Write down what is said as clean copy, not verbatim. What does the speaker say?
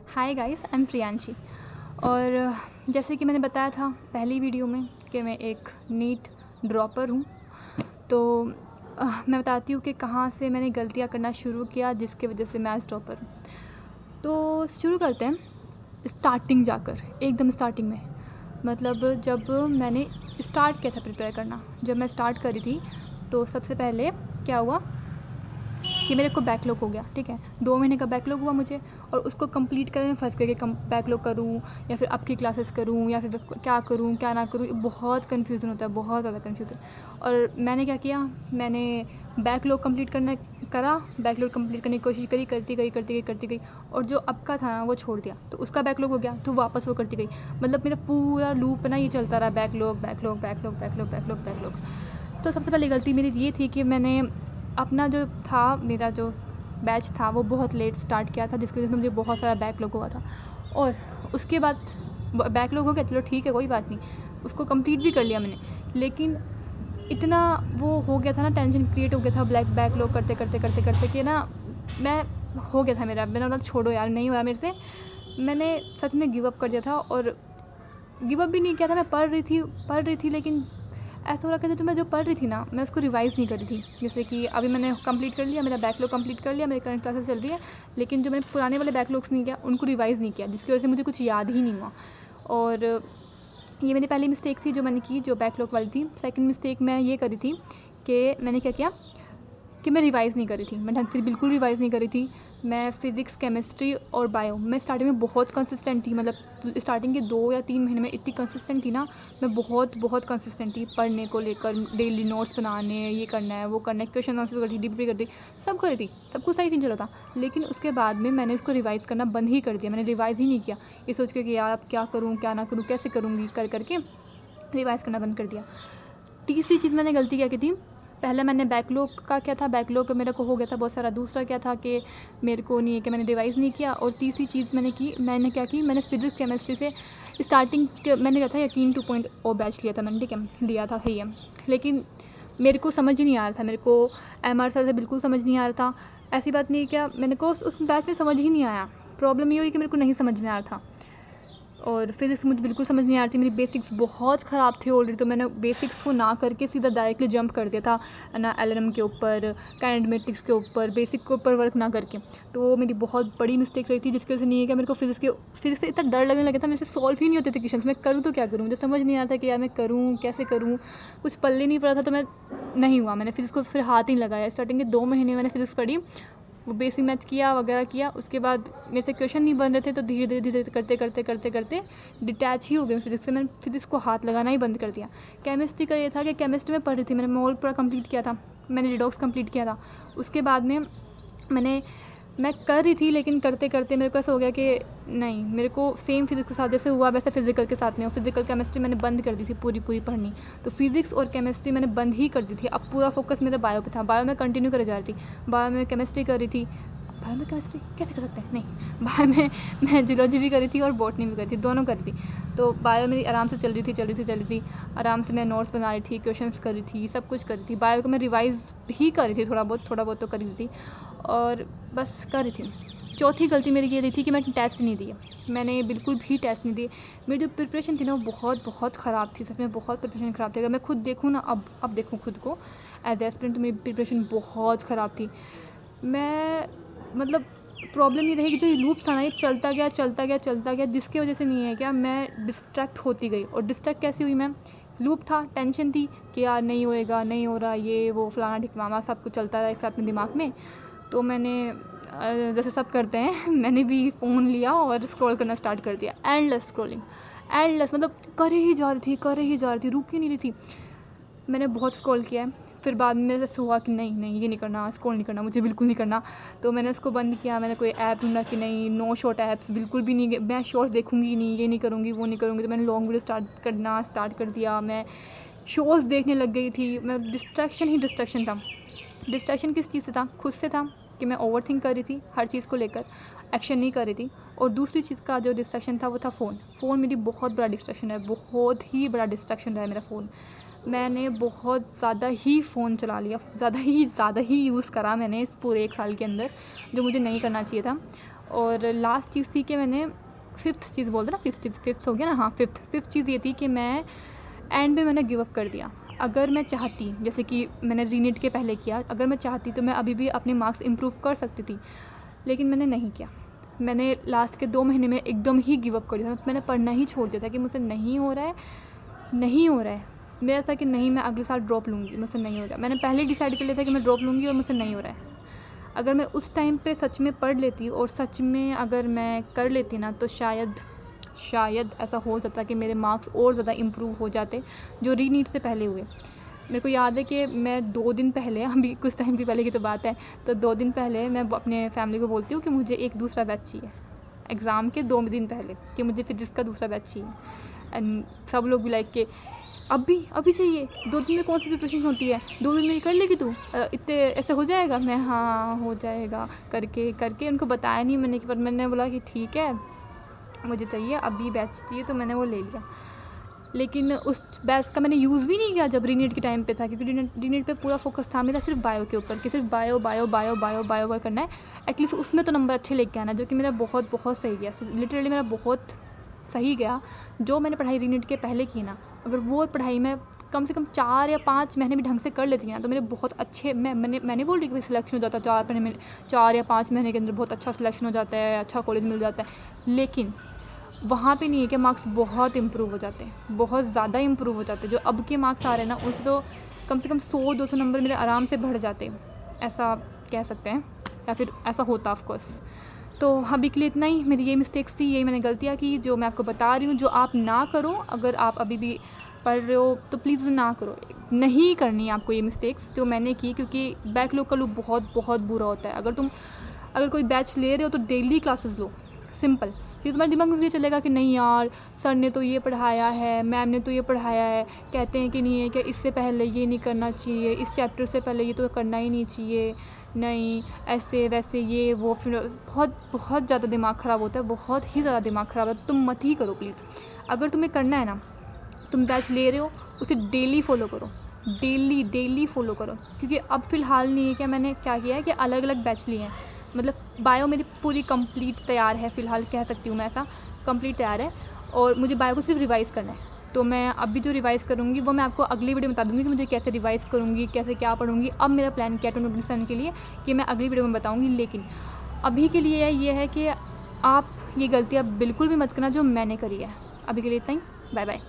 Hi guys, I am Priyanshi. और जैसे कि मैंने बताया था पहली वीडियो में कि मैं एक नीट ड्रॉपर हूँ। तो मैं बताती हूँ कि कहाँ से मैंने गलतियाँ करना शुरू किया जिसकी वजह से मैं आज ड्रॉपर हूँ। तो शुरू करते हैं स्टार्टिंग जाकर, एकदम स्टार्टिंग में। मतलब जब मैंने स्टार्ट किया था प्रिपेयर करना, जब मैं स्टार्ट करी थी तो सबसे पहले क्या हुआ कि मेरे को बैकलॉग हो गया। ठीक है, 2 महीने का बैकलॉग हुआ मुझे, और उसको कंप्लीट करने में फंस गई कि बैकलॉग करूँ या फिर अब की क्लासेस करूँ या फिर क्या करूँ क्या ना करूँ। बहुत कन्फ्यूज़न होता है, बहुत ज़्यादा कन्फ्यूज़न। और मैंने क्या किया, मैंने बैकलॉग कंप्लीट करा, बैकलॉग कंप्लीट करने की कोशिश करी, करती गई और जो अब का था ना वो छोड़ दिया। तो उसका बैकलॉग हो गया तो वापस वो करती गई। मतलब मेरा पूरा लूप ना ये चलता रहा, backlog backlog backlog backlog backlog backlog. तो सबसे पहली गलती मेरी ये थी कि मैंने अपना जो था, मेरा जो बैच था वो बहुत लेट स्टार्ट किया था, जिसकी वजह से मुझे बहुत सारा बैकलॉग हुआ था। और उसके बाद बैकलॉग हो गया, चलो ठीक है कोई बात नहीं, उसको कंप्लीट भी कर लिया मैंने। लेकिन इतना वो हो गया था ना, टेंशन क्रिएट हो गया था बैकलॉग करते करते करते करते कि ना मैं हो गया था मेरा, मैंने बोला छोड़ो यार, नहीं हुआ मेरे से। मैंने सच में गिव अप कर दिया था। और गिव अप भी नहीं किया था, मैं पढ़ रही थी लेकिन ऐसा हो रहा था, जो मैं पढ़ रही थी ना मैं उसको रिवाइज़ नहीं कर रही थी। जैसे कि अभी मैंने कंप्लीट कर लिया, मेरा बैकलॉग कंप्लीट कर लिया, मेरी करंट क्लासेस चल रही है, लेकिन जो मैंने पुराने वाले बैकलॉग्स नहीं किया उनको रिवाइज़ नहीं किया, जिसकी वजह से मुझे कुछ याद ही नहीं हुआ। और ये मेरी पहली मिस्टेक थी जो मैंने की, जो बैकलॉग वाली थी। सेकंड मिस्टेक मैं ये करी थी कि मैंने क्या किया कि मैं रिवाइज़ नहीं करी थी, मैं ढंग से बिल्कुल रिवाइज़ नहीं करी थी। मैं फ़िज़िक्स, केमिस्ट्री और बायो में स्टार्टिंग में बहुत कंसिस्टेंट थी। मतलब स्टार्टिंग के 2 या 3 महीने में इतनी कंसिस्टेंट थी ना, मैं बहुत कंसिस्टेंट थी पढ़ने को लेकर। डेली नोट्स बनाने, ये करना है वो करना है, क्वेश्चन आंसर करती, डीपी करती, सब कर रही थी, सब कुछ सही नहीं चल रहा था। लेकिन उसके बाद में मैंने उसको रिवाइज़ करना बंद ही कर दिया, मैंने रिवाइज़ ही नहीं किया। ये सोच के कि यार अब क्या करूँ क्या ना करूँ, कैसे करूँगी, कर करके रिवाइज़ करना बंद कर दिया। तीसरी चीज़ मैंने गलती क्या की थी, पहला मैंने बैकलॉग का क्या था, बैकलॉग मेरे को हो गया था बहुत सारा। दूसरा क्या था कि मेरे को नहीं है कि मैंने रिवाइज़ नहीं किया। और तीसरी चीज़ मैंने क्या की, मैंने फिज़िक्स केमिस्ट्री से स्टार्टिंग मैंने क्या था, यकीन 2.0 बैच लिया था मैंने, ठीक है, लिया था सही है। लेकिन मेरे को समझ ही नहीं आ रहा था, मेरे को एमआर सर से बिल्कुल समझ नहीं आ रहा था। ऐसी बात नहीं है क्या, मेरे को उस बैच में समझ ही नहीं आया। प्रॉब्लम ये हुई कि मेरे को नहीं समझ में आ रहा था। और फिज़िक्स मुझे बिल्कुल समझ नहीं आ रही थी, मेरी बेसिक्स बहुत ख़राब थी ऑलरेडी। तो मैंने बेसिक्स को ना करके सीधा डायरेक्टली जंप कर दिया था ना, एलएनएम के ऊपर, काइनेमेटिक्स के ऊपर, बेसिक के ऊपर वर्क ना करके। तो वो मेरी बहुत बड़ी मिस्टेक रही थी, जिसकी वजह से नहीं है कि मेरे को फिज़िक्स से इतना डर लगने लगा था, मेरे से सॉल्व ही नहीं होते थे क्वेश्चन। मैं करूँ तो क्या करूँ, मुझे समझ नहीं आता कि यार मैं करूँ कैसे करूँ, कुछ पल्ले नहीं पड़ा था। तो मैं नहीं हुआ, मैंने फिज़िक्स को फिर हाथ ही नहीं लगाया। स्टार्टिंग के 2 महीने मैंने फिज़िक्स पढ़ी, वो बेसिक मैथ किया वगैरह किया। उसके बाद मेरे से क्वेश्चन नहीं बन रहे थे, तो धीरे करते डिटैच ही हो गए फिज़िक्स से। मैंने फिज़िक्स को हाथ लगाना ही बंद कर दिया। केमिस्ट्री का ये था कि केमिस्ट्री में पढ़ रही थी, मैंने मोल पूरा कंप्लीट किया था, मैंने रिडॉक्स कंप्लीट किया था। उसके बाद में मैं कर रही थी, लेकिन करते करते मेरे को ऐसा हो गया कि नहीं, मेरे को सेम फिज़िक्स के साथ जैसे हुआ वैसे फ़िज़िकल के साथ नहीं हो। फ़िज़िकल केमिस्ट्री मैंने बंद कर दी थी पूरी पढ़नी। तो फ़िज़िक्स और केमिस्ट्री मैंने बंद ही कर दी थी। अब पूरा फोकस मेरा बायो पे था, बायो में कंटिन्यू करे जा रही थी। बायो में केमिस्ट्री कर रही थी, बायो में केमिस्ट्री कैसे कर सकते हैं, नहीं, बायो में मैं जूलॉजी भी करी थी और बॉटनी भी करी थी, दोनों करी थी। तो बायो मेरी आराम से चल रही थी, आराम से मैं नोट्स बना रही थी, क्वेश्चंस कर रही थी, सब कुछ कर रही थी। बायो को मैं रिवाइज़ भी कर रही थी, थोड़ा बहुत तो कर रही थी, और बस कर रही थी। चौथी गलती मेरी ये रही थी कि मैंने टेस्ट नहीं दिए, मैंने बिल्कुल भी टेस्ट नहीं दिए। मेरी जो प्रिपरेशन थी ना वो बहुत ख़राब थी, सच में बहुत प्रिपरेशन ख़राब थी। अगर मैं खुद देखूँ ना, अब देखूँ खुद को एज एस्पिरेंट, मेरी प्रिपरेशन बहुत ख़राब थी। मैं मतलब प्रॉब्लम ये रही कि जो ये लूप था ना, ये चलता गया, जिसकी वजह से नहीं है क्या, मैं डिस्ट्रैक्ट होती गई। और डिस्ट्रैक्ट कैसे हुई मैं, लूप था, टेंशन थी कि यार नहीं होएगा, नहीं हो रहा, ये वो फलाना ढिकमामा सब कुछ चलता रहा एक साथ में दिमाग में। तो मैंने जैसे सब करते हैं मैंने भी फ़ोन लिया और स्क्रॉल करना स्टार्ट कर दिया, एंडलेस स्क्रॉलिंग, एंडलेस, मतलब करे ही जा रही थी, रुक ही नहीं रही थी। मैंने बहुत स्क्रॉल किया है। फिर बाद में मेरे से हुआ कि नहीं ये नहीं करना, स्क्रॉल नहीं करना, मुझे बिल्कुल नहीं करना। तो मैंने उसको बंद किया, मैंने कोई ऐप ढूंढा कि नहीं, नो शॉर्ट ऐप्स बिल्कुल भी नहीं, मैं शॉर्ट्स देखूंगी नहीं, ये नहीं करूँगी वो नहीं करूँगी। तो मैंने लॉन्ग वीडियो स्टार्ट कर दिया। मैं शोज़ देखने लग गई थी, मैं डिस्ट्रैक्शन था। डिस्ट्रैक्शन किस चीज़ से था, खुद से था कि मैं ओवर थिंक कर रही थी हर चीज़ को लेकर, एक्शन नहीं कर रही थी। और दूसरी चीज़ का जो डिस्ट्रैक्शन था वो था फ़ोन मेरी बहुत बड़ा डिस्ट्रैक्शन है, बहुत ही बड़ा डिस्ट्रैक्शन रहा है मेरा फ़ोन। मैंने बहुत ज़्यादा ही फ़ोन चला लिया, ज़्यादा ही यूज़ करा मैंने इस पूरे 1 साल के अंदर, जो मुझे नहीं करना चाहिए था। और लास्ट चीज़ थी कि मैंने फिफ्थ चीज़ बोल रहा, फिफ्थ हो गया ना, हाँ फिफ्थ चीज़ ये थी कि मैं एंड में मैंने गिव अप कर दिया। अगर मैं चाहती, जैसे कि मैंने रीनीट के पहले किया, अगर मैं चाहती तो मैं अभी भी अपने मार्क्स इम्प्रूव कर सकती थी, लेकिन मैंने नहीं किया। मैंने लास्ट के 2 महीने में एकदम ही गिव अप कर दिया। मैंने पढ़ना ही छोड़ दिया था कि मुझसे नहीं हो रहा है, नहीं हो रहा है। मैं ऐसा कि नहीं, मैं अगले साल ड्रॉप लूँगी, मुझसे नहीं हो रहा है। मैंने पहले ही डिसाइड कर लिया था कि मैं ड्रॉप लूँगी और मुझसे नहीं हो रहा है। अगर मैं उस टाइम पे सच में पढ़ लेती और सच में अगर मैं कर लेती ना, तो शायद ऐसा हो जाता कि मेरे मार्क्स और ज़्यादा इम्प्रूव हो जाते जो रीनीट से पहले हुए। मेरे को याद है कि मैं 2 दिन पहले, अभी कुछ टाइम की पहले की तो बात है, तो 2 दिन पहले मैं अपने फैमिली को बोलती हूँ कि मुझे एक दूसरा बैच चाहिए, एग्ज़ाम के 2 दिन पहले, कि मुझे फिजिक्स का दूसरा बैच चाहिए। एंड सब लोग भी लाइक के अभी चाहिए, 2 दिन में कौन सी प्रिपरेशन होती है, 2 दिन में ये कर लेगी तू, इतने ऐसे हो जाएगा। मैं हाँ हो जाएगा करके उनको बताया नहीं मैंने, पर मैंने बोला कि ठीक है मुझे चाहिए, अभी बैच चाहिए, तो मैंने वो ले लिया। लेकिन उस बैच का मैंने यूज़ भी नहीं किया जब रीनीट के टाइम पे था, क्योंकि रीनीट पे पूरा फोकस था मेरा सिर्फ बायो के ऊपर, कि सिर्फ बायो करना है। एटलीस्ट उसमें तो नंबर अच्छे लेके आना, जो कि मेरा बहुत सही गया, लिटरली मेरा बहुत सही गया। जो मैंने पढ़ाई रीनीट के पहले की ना, अगर वो पढ़ाई मैं कम से कम 4 या 5 महीने भी ढंग से कर लेती ना, तो मेरे बहुत अच्छे, मैंने बोल रही कि सिलेक्शन हो जाता 4 या 5 महीने के अंदर, बहुत अच्छा सिलेक्शन हो जाता है, अच्छा कॉलेज मिल जाता है। लेकिन वहाँ पे नहीं है कि मार्क्स बहुत इम्प्रूव हो जाते हैं, बहुत ज़्यादा इम्प्रूव हो जाते हैं। जो अब के मार्क्स आ रहे हैं ना, उससे तो कम से कम 100-200 नंबर मेरे आराम से बढ़ जाते, ऐसा कह सकते हैं, या फिर ऐसा होता ऑफकोर्स। तो अभी के लिए इतना ही। मेरी ये मिस्टेक्स थी, यही मैंने गलतियाँ की जो मैं आपको बता रही हूँ, जो आप ना करो। अगर आप अभी भी पढ़ रहे हो तो प्लीज़ ना करो, नहीं करनी आपको ये मिस्टेक्स जो मैंने की, क्योंकि बैकलॉग का लुक बहुत बुरा होता है। अगर कोई बैच ले रहे हो तो डेली क्लासेस लो, सिंपल। फिर तुम्हारे दिमाग में ये चलेगा कि नहीं यार, सर ने तो ये पढ़ाया है, मैम ने तो ये पढ़ाया है, कहते हैं कि नहीं है कि इससे पहले ये नहीं करना चाहिए, इस चैप्टर से पहले ये तो करना ही नहीं चाहिए, नहीं ऐसे वैसे ये वो, फिर बहुत ज़्यादा दिमाग ख़राब होता है, बहुत ही ज़्यादा दिमाग ख़राब होता है। तुम मत ही करो प्लीज़। अगर तुम्हें करना है ना, तुम बैच ले रहे हो, उसे डेली फॉलो करो, डेली फॉलो करो। क्योंकि अब फ़िलहाल नहीं है कि मैंने क्या किया है कि अलग अलग बैच लिए हैं, मतलब बायो मेरी पूरी कंप्लीट तैयार है, फ़िलहाल कह सकती हूँ मैं, ऐसा कंप्लीट तैयार है। और मुझे बायो को सिर्फ रिवाइज़ करना है, तो मैं अभी जो रिवाइज़ करूँगी वो मैं आपको अगली वीडियो में बता दूँगी कि मुझे कैसे रिवाइज़ करूँगी, कैसे क्या पढ़ूँगी। अब मेरा प्लान क्या 2027 के लिए कि मैं अगली वीडियो में बताऊँगी। लेकिन अभी के लिए ये है कि आप ये गलतियाँ बिल्कुल भी मत करना जो मैंने करी है। अभी के लिए इतना ही, बाय बाय।